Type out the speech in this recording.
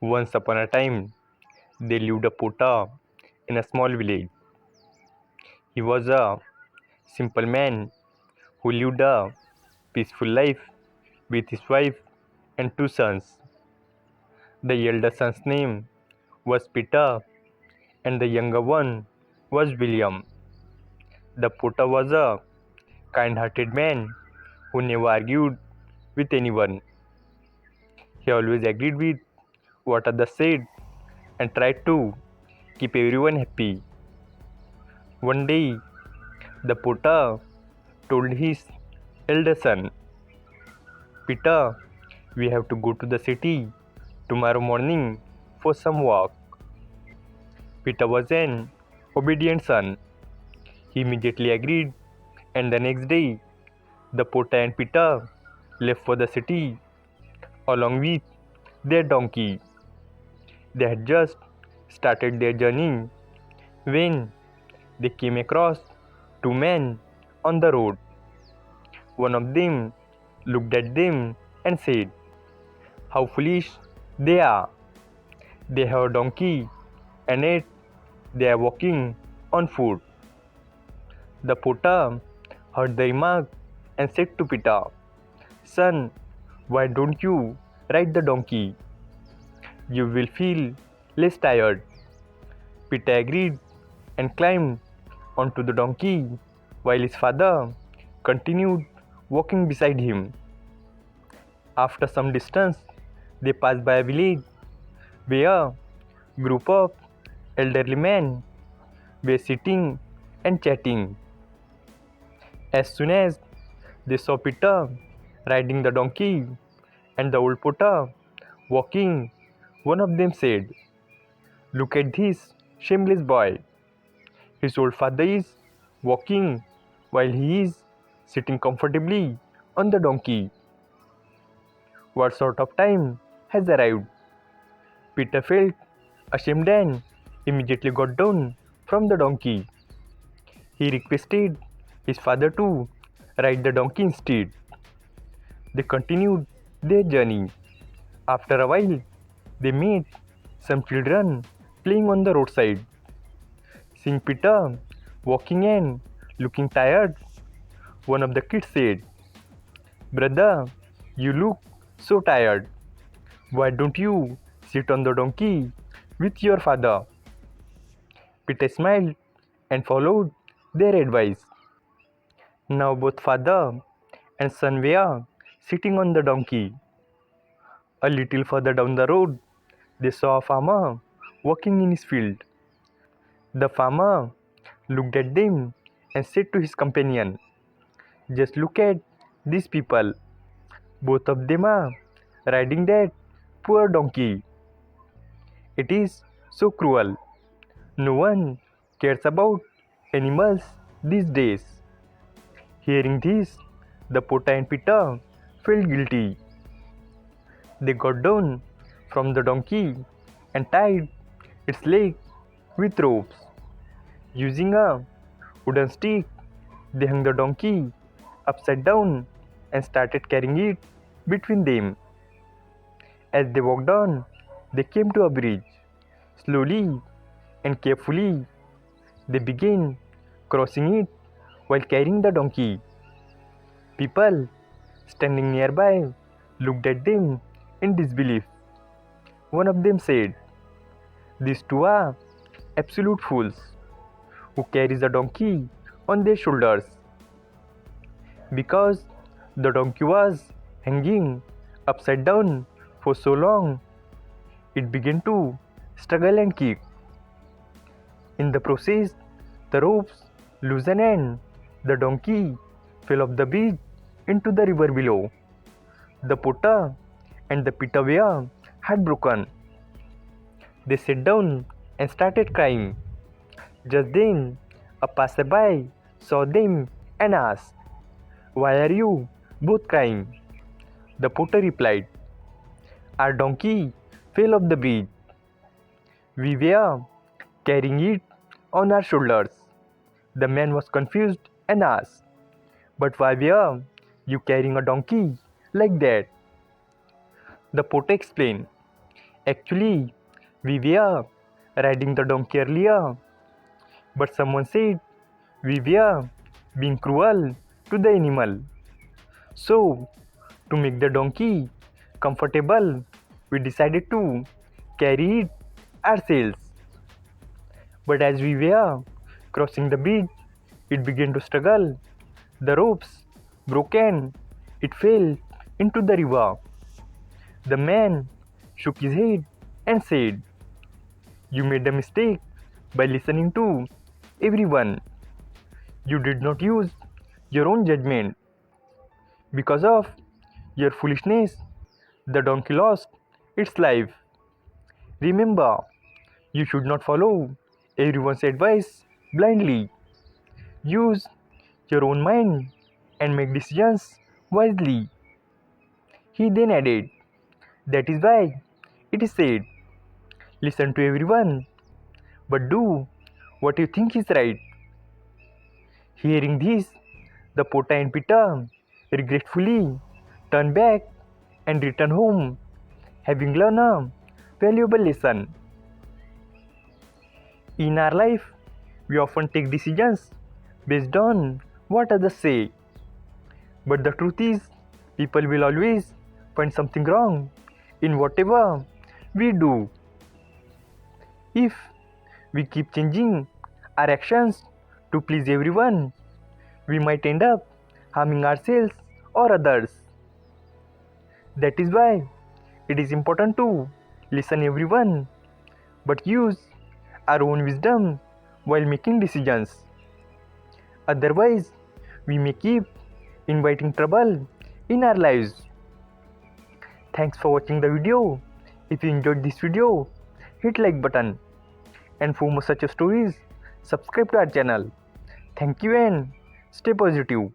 Once upon a time, there lived a potter in a small village. He was a simple man who lived a peaceful life with his wife and two sons. The elder son's name was Peter, and the younger one was William. The potter was a kind hearted man who never argued with anyone. He always agreed with what others said and tried to keep everyone happy. One day, the potter told his elder son, Peter, we have to go to the city tomorrow morning for some walk. Peter was an obedient son. He immediately agreed, and the next day, the potter and Peter left for the city along with their donkey. They had just started their journey when they came across two men on the road. One of them looked at them and said, how foolish they are! They have a donkey, and yet they are walking on foot. The potter heard the remark and said to Peter, son, why don't you ride the donkey? You will feel less tired. Peter agreed and climbed onto the donkey while his father continued walking beside him. After some distance, they passed by a village where a group of elderly men were sitting and chatting. As soon as they saw Peter riding the donkey and the old potter walking, one of them said, look at this shameless boy. His old father is walking while he is sitting comfortably on the donkey. What sort of time has arrived? Peter felt ashamed and immediately got down from the donkey. He requested his father to ride the donkey instead. They continued their journey. After a while, they met some children playing on the roadside. Seeing Peter walking and looking tired, one of the kids said, brother, you look so tired. Why don't you sit on the donkey with your father? Peter smiled and followed their advice. Now both father and son were sitting on the donkey. A little further down the road, they saw a farmer working in his field. The farmer looked at them and said to his companion, just look at these people. Both of them are riding that poor donkey. It is so cruel. No one cares about animals these days. Hearing this, the potter and Peter felt guilty. They got down from the donkey and tied its leg with ropes. Using a wooden stick, they hung the donkey upside down and started carrying it between them. As they walked on, they came to a bridge. Slowly and carefully, they began crossing it while carrying the donkey. People standing nearby looked at them in disbelief. One of them said, these two are absolute fools who carries a donkey on their shoulders. Because the donkey was hanging upside down for so long, it began to struggle and kick. In the process, the ropes loosened and the donkey fell off the bridge into the river below. The potter and the Peter were heartbroken. They sat down and started crying. Just then, a passerby saw them and asked, why are you both crying? The potter replied, our donkey fell off the bridge. We were carrying it on our shoulders. The man was confused and asked, but why were you carrying a donkey like that? The potter explained, Actually, we were riding the donkey earlier, but someone said we were being cruel to the animal. So, to make the donkey comfortable, we decided to carry it ourselves. But as we were crossing the bridge, it began to struggle. The ropes broke and it fell into the river. The man shook his head and said, "You made a mistake by listening to everyone. You did not use your own judgment. Because of your foolishness, the donkey lost its life. Remember, you should not follow everyone's advice blindly. Use your own mind and make decisions wisely." He then added, "That is why it is said, listen to everyone, but do what you think is right." Hearing this, the Pota and Pita regretfully turned back and returned home, having learned a valuable lesson. In our life, we often take decisions based on what others say. But the truth is, people will always find something wrong in whatever we do. If we keep changing our actions to please everyone, we might end up harming ourselves or others. That is why it is important to listen everyone, but use our own wisdom while making decisions. Otherwise, we may keep inviting trouble in our lives. Thanks for watching the video. If you enjoyed this video, hit like button, and for more such stories, subscribe to our channel. Thank you and stay positive.